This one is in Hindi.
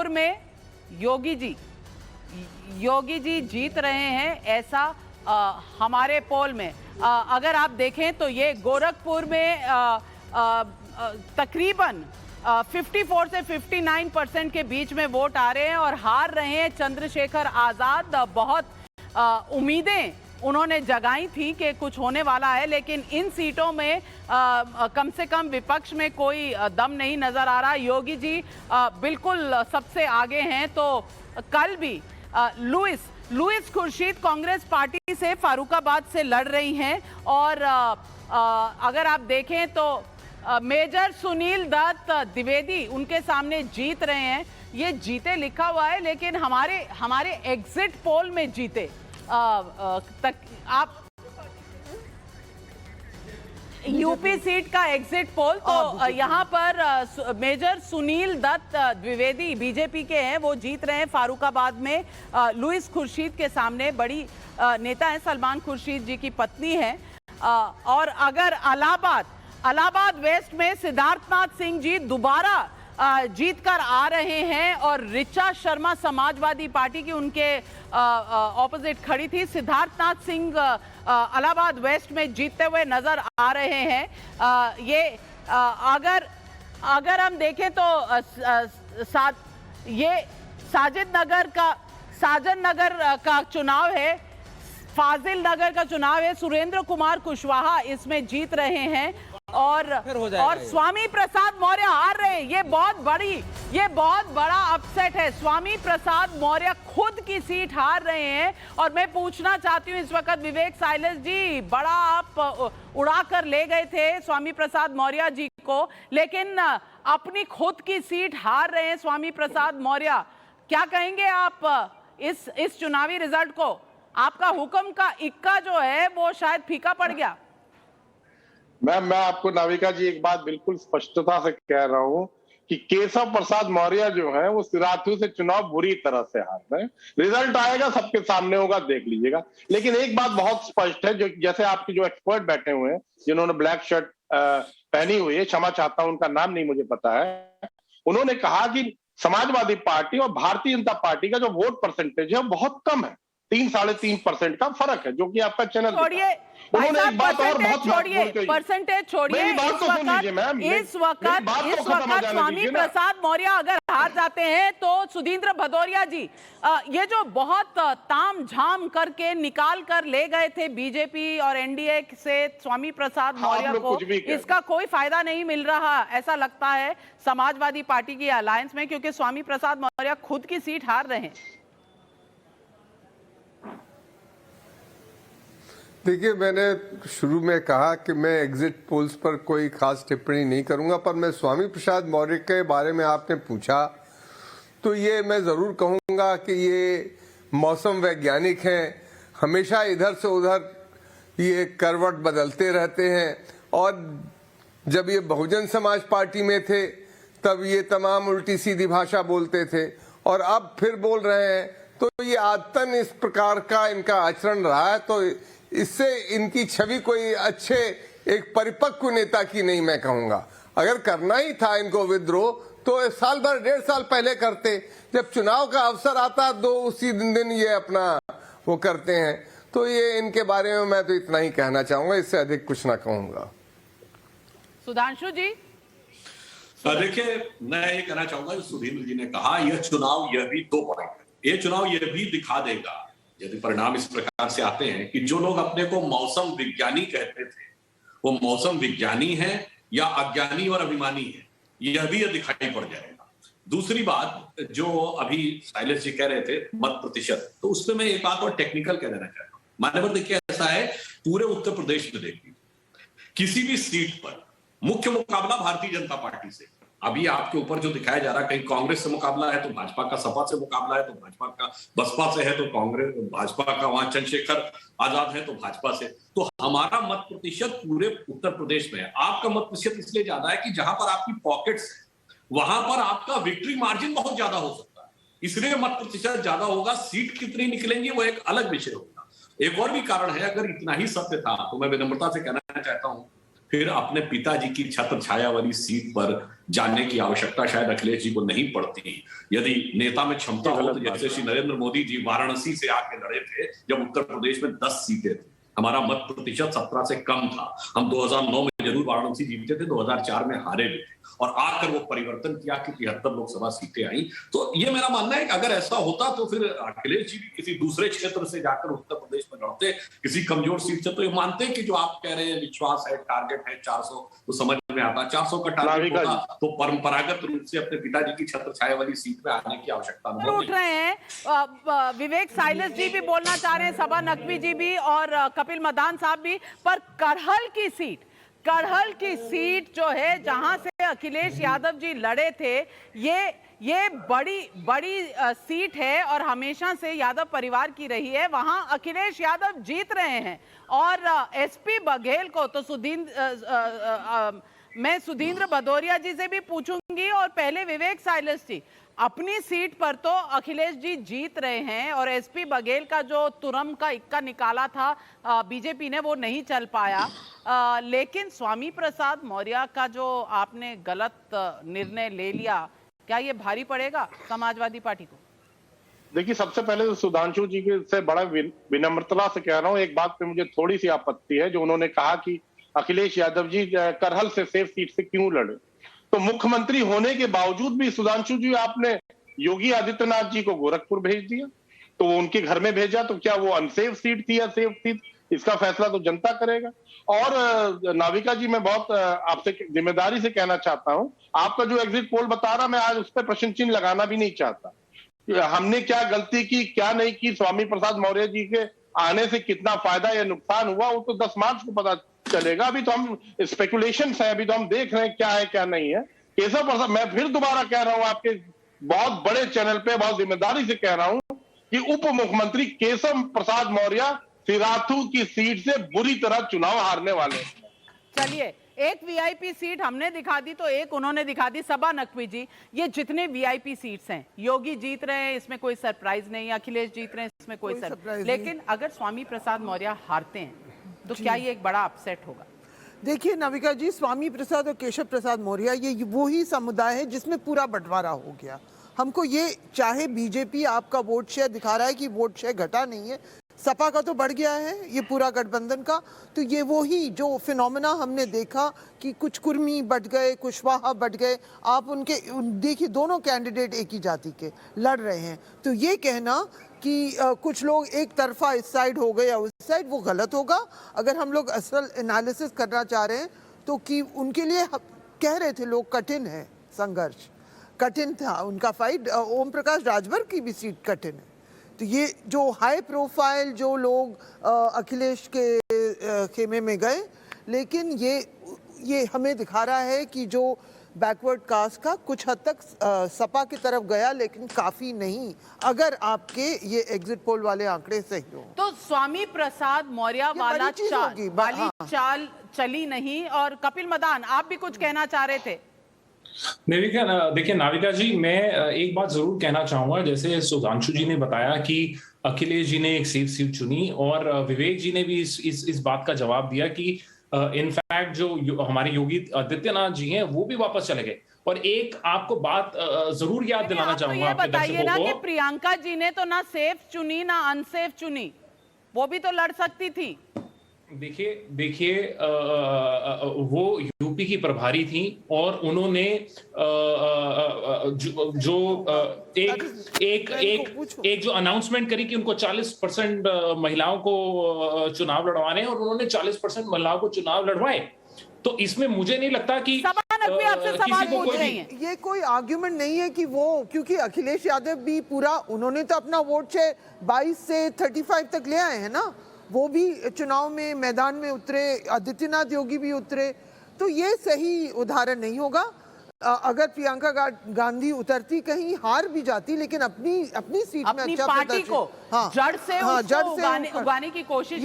गोरखपुर में योगी जी जीत रहे हैं, ऐसा हमारे पोल में अगर आप देखें तो ये गोरखपुर में तकरीबन 54 से 59% के बीच में वोट आ रहे हैं और हार रहे हैं चंद्रशेखर आजाद। बहुत उम्मीदें उन्होंने जगाई थी कि कुछ होने वाला है, लेकिन इन सीटों में कम से कम विपक्ष में कोई दम नहीं नजर आ रहा। योगी जी बिल्कुल सबसे आगे हैं। तो कल भी लुइस खुर्शीद कांग्रेस पार्टी से फारुखाबाद से लड़ रही हैं और अगर आप देखें तो मेजर सुनील दत्त द्विवेदी उनके सामने जीत रहे हैं। ये जीते लिखा हुआ है, लेकिन हमारे एग्जिट पोल में जीते आप यूपी सीट का एग्जिट पोल, तो यहाँ पर मेजर सुनील दत्त द्विवेदी बीजेपी के हैं, वो जीत रहे हैं फारुखाबाद में लुइस खुर्शीद के सामने। बड़ी नेता है, सलमान खुर्शीद जी की पत्नी है। और अगर इलाहाबाद वेस्ट में सिद्धार्थनाथ सिंह जी दोबारा जीत कर आ रहे हैं और ऋचा शर्मा समाजवादी पार्टी की उनके ऑपोजिट खड़ी थी। सिद्धार्थनाथ सिंह इलाहाबाद वेस्ट में जीतते हुए नजर आ रहे हैं। अगर हम देखें तो ये साजन नगर का चुनाव है, फाजिल नगर का चुनाव है। सुरेंद्र कुमार कुशवाहा इसमें जीत रहे हैं और स्वामी प्रसाद मौर्य हार रहे हैं। ये बहुत बड़ा अपसेट है। स्वामी प्रसाद मौर्य खुद की सीट हार रहे हैं और मैं पूछना चाहती हूँ इस वक्त विवेक साइलेंस जी, बड़ा आप उड़ा कर ले गए थे स्वामी प्रसाद मौर्य जी को, लेकिन अपनी खुद की सीट हार रहे हैं स्वामी प्रसाद मौर्य। क्या कहेंगे आप इस चुनावी रिजल्ट को? आपका हुक्म का इक्का जो है वो शायद फीका पड़ गया। मैम, मैं आपको नाविका जी एक बात बिल्कुल स्पष्टता से कह रहा हूं कि केशव प्रसाद मौर्य जो है वो सिराथू से चुनाव बुरी तरह से हार रहे हैं। रिजल्ट आएगा, सबके सामने होगा, देख लीजिएगा। लेकिन एक बात बहुत स्पष्ट है, जो जैसे आपके जो एक्सपर्ट बैठे हुए हैं जिन्होंने ब्लैक शर्ट पहनी हुई है, क्षमा चाहता हूं उनका नाम नहीं मुझे पता है, उन्होंने कहा कि समाजवादी पार्टी और भारतीय जनता पार्टी का जो वोट परसेंटेज है वो बहुत कम है, 3-3.5% का फर्क है, जो कि आपका चैनल छोड़िए परसेंटेज छोड़िए। इस वक्त स्वामी प्रसाद मौर्य अगर हार जाते हैं तो सुधींद्र भदौरिया जी ये जो बहुत ताम झाम करके निकाल कर ले गए थे बीजेपी और एनडीए से स्वामी प्रसाद मौर्य को, इसका कोई फायदा नहीं मिल रहा ऐसा लगता है समाजवादी पार्टी की अलायंस में, क्योंकि स्वामी प्रसाद मौर्य खुद की सीट हार रहे हैं। देखिए, मैंने शुरू में कहा कि मैं एग्जिट पोल्स पर कोई खास टिप्पणी नहीं करूंगा, पर मैं स्वामी प्रसाद मौर्य के बारे में आपने पूछा तो ये मैं ज़रूर कहूंगा कि ये मौसम वैज्ञानिक हैं, हमेशा इधर से उधर ये करवट बदलते रहते हैं। और जब ये बहुजन समाज पार्टी में थे तब ये तमाम उल्टी सीधी भाषा बोलते थे और अब फिर बोल रहे हैं, तो ये आदतन इस प्रकार का इनका आचरण रहा है। तो इससे इनकी छवि कोई अच्छे एक परिपक्व नेता की नहीं मैं कहूंगा। अगर करना ही था इनको विद्रोह तो साल भर 1.5 साल पहले करते, जब चुनाव का अवसर आता उसी दिन ये अपना वो करते हैं। तो ये इनके बारे में मैं तो इतना ही कहना चाहूंगा, इससे अधिक कुछ ना कहूंगा। सुधांशु जी, देखिए, मैं ये कहना चाहूंगा, सुधींद्र जी ने कहा यह चुनाव यह भी 2 पॉइंट है। ये चुनाव यह भी दिखा देगा, यदि परिणाम इस प्रकार से आते हैं कि जो लोग अपने को मौसम विज्ञानी कहते थे वो मौसम विज्ञानी है या अज्ञानी और अभिमानी है, यह भी दिखाई पड़ जाएगा। दूसरी बात, जो अभी साइलेंस जी कह रहे थे मत प्रतिशत, तो उसमें मैं एक बात और टेक्निकल कह देना चाहता हूँ। मान्यवर, देखिए ऐसा है, पूरे उत्तर प्रदेश में देखिए किसी भी सीट पर मुख्य मुकाबला भारतीय जनता पार्टी से। अभी आपके ऊपर जो दिखाया जा रहा है, कहीं कांग्रेस से मुकाबला है तो भाजपा का, सपा से मुकाबला है तो भाजपा का, बसपा से है तो कांग्रेस, भाजपा का, वहां चंद्रशेखर आजाद है तो भाजपा से। तो हमारा मत प्रतिशत पूरे उत्तर प्रदेश में है। आपका मत प्रतिशत इसलिए ज्यादा है कि जहां पर आपकी पॉकेट्स है वहां पर आपका विक्ट्री मार्जिन बहुत ज्यादा हो सकता है, इसलिए मत प्रतिशत ज्यादा होगा। सीट कितनी निकलेंगी वो एक अलग विषय होगा। एक और भी कारण है, अगर इतना ही सत्य था तो मैं विनम्रता से कहना चाहता हूं फिर अपने पिताजी की छत्र छाया वाली सीट पर जाने की आवश्यकता शायद अखिलेश जी को नहीं पड़ती। यदि नेता में क्षमता हो तो जैसे श्री नरेंद्र मोदी जी वाराणसी से आके लड़े थे, जब उत्तर प्रदेश में 10 सीटें थी, हमारा मत प्रतिशत 17 से कम था, हम 2009 में जरूर वाराणसी जीते थे, 2004 में हारे भी थे, और आकर वो परिवर्तन किया कि 73 लोकसभा सीटें आई। तो ये मेरा मानना है कि अगर ऐसा होता तो फिर अखिलेश जी भी किसी दूसरे क्षेत्र से जाकर उत्तर प्रदेश में लड़ते, किसी कमजोर सीट से। तो ये मानते कि जो आप कह रहे हैं विश्वास है, टारगेट है 400, तो समझ में आता 400 का टारगेट होता तो परंपरागत रूप से अपने पिताजी की छत्र छाया वाली सीट में आने की आवश्यकता नहीं। उठ रहे हैं विवेक साइलस जी भी बोलना चाह रहे हैं, सबा नकवी जी भी और कपिल मदान साहब भी, पर कड़हल की सीट जो है जहां से अखिलेश यादव जी लड़े थे, ये बड़ी सीट है और हमेशा से यादव परिवार की रही है। वहां अखिलेश यादव जीत रहे हैं और एसपी बघेल को तो मैं सुधींद्र भदौरिया जी से भी पूछूंगी, और पहले विवेक साइलस जी, अपनी सीट पर तो अखिलेश जी जीत रहे हैं और एसपी बघेल का जो तुरम का इक्का निकाला था बीजेपी ने, वो नहीं चल पाया, लेकिन स्वामी प्रसाद मौर्य का जो आपने गलत निर्णय ले लिया, क्या ये भारी पड़ेगा समाजवादी पार्टी को? देखिए, सबसे पहले तो सुधांशु जी से बड़ा विनम्रता से कह रहा हूं, एक बात पे मुझे थोड़ी सी आपत्ति है, जो उन्होंने कहा कि अखिलेश यादव जी करहल से सेफ सीट से क्यों लड़े। तो मुख्यमंत्री होने के बावजूद भी सुधांशु जी आपने योगी आदित्यनाथ जी को गोरखपुर भेज दिया, तो वो उनके घर में भेजा, तो क्या वो अनसेफ सीट थी या सेफ सीट, इसका फैसला तो जनता करेगा। और नाविका जी, मैं बहुत आपसे जिम्मेदारी से कहना चाहता हूं, आपका जो एग्जिट पोल बता रहा, मैं आज उस पर प्रश्न चिन्ह लगाना भी नहीं चाहता। हमने क्या गलती की, क्या नहीं की, स्वामी प्रसाद मौर्य जी के आने से कितना फायदा या नुकसान हुआ, वो तो 10 मार्च को पता चलेगा। अभी तो हम स्पेकुलेशंस है, अभी तो हम देख रहे हैं क्या है क्या नहीं है। केशव प्रसाद, मैं फिर दोबारा कह रहा हूं, आपके बहुत बड़े चैनल पे बहुत जिम्मेदारी से कह रहा हूं कि उप मुख्यमंत्री केशव प्रसाद मौर्य सिराथू की सीट से बुरी तरह चुनाव हारने वाले हैं। चलिए, एक वीआईपी सीट हमने दिखा दी तो एक उन्होंने दिखा दी। सबा नकवी जी, ये जितने वीआईपी सीट्स हैं, योगी जीत रहे हैं, इसमें कोई सरप्राइज नहीं, अखिलेश जीत रहे हैं, इसमें कोई सरप्राइज, लेकिन अगर स्वामी प्रसाद मौर्य हारते हैं तो क्या ये एक बड़ा अपसेट होगा? देखिए नाविका जी, स्वामी प्रसाद और केशव प्रसाद मौर्य ये वो ही समुदाय है जिसमें पूरा बंटवारा हो गया। हमको ये, चाहे बीजेपी आपका वोट शेयर दिखा रहा है कि वोट शेयर घटा नहीं है, सपा का तो बढ़ गया है, ये पूरा गठबंधन का, तो ये वो ही जो फिनोमेना हमने देखा कि कुछ कुर्मी बढ़ गए, कुशवाहा बढ़ गए। आप उनके देखिए, दोनों कैंडिडेट एक ही जाति के लड़ रहे हैं, तो ये कहना कि कुछ लोग एक तरफा इस साइड हो गए या उस साइड, वो गलत होगा। अगर हम लोग असल एनालिसिस करना चाह रहे हैं तो कि उनके लिए कह रहे थे लोग, कठिन है संघर्ष, कठिन था उनका फाइट। ओम प्रकाश राजभर की भी सीट कठिन है। तो ये जो हाई प्रोफाइल जो लोग अखिलेश के खेमे में गए, लेकिन ये हमें दिखा रहा है कि जो बैकवर्ड कास्ट का कुछ हद तक सपा की तरफ गया, लेकिन काफी नहीं, अगर आपके ये एग्जिट पोल वाले आंकड़े सही हो। तो स्वामी प्रसाद मौर्य वाला चाल चली नहीं। और कपिल मदान, आप भी कुछ कहना चाह रहे थे? देखिए नाविका जी, मैं एक बात जरूर कहना चाहूंगा। जैसे सुधांशु जी ने बताया कि अखिलेश जी ने एक सेफ सीट चुनी, और विवेक जी ने भी इस बात का जवाब दिया कि इनफैक्ट जो हमारे योगी आदित्यनाथ जी हैं वो भी वापस चले गए। और एक आपको बात जरूर याद दिलाना चाहूंगा आपके दर्शकों को, कि प्रियंका जी ने तो ना सेफ चुनी ना अनसेफ चुनी, वो भी तो लड़ सकती थी। देखिए वो यूपी की प्रभारी थी और उन्होंने एक जो अनाउंसमेंट करी कि उनको 40% महिलाओं को चुनाव लड़वाने हैं, और उन्होंने 40% महिलाओं को चुनाव लड़वाए। तो इसमें मुझे नहीं लगता कि ये कोई आर्ग्यूमेंट नहीं है कि वो, क्योंकि अखिलेश यादव भी पूरा, उन्होंने तो अपना वोट शेयर 22 से 35 तक ले आए हैं ना, वो भी चुनाव में मैदान में उतरे, आदित्यनाथ योगी भी उतरे। तो ये सही उदाहरण नहीं होगा। अगर प्रियंका गांधी उतरती, कहीं हार भी जाती, लेकिन अपनी सीट में अच्छा पार्टी को जड़ से उगाने की कोशिश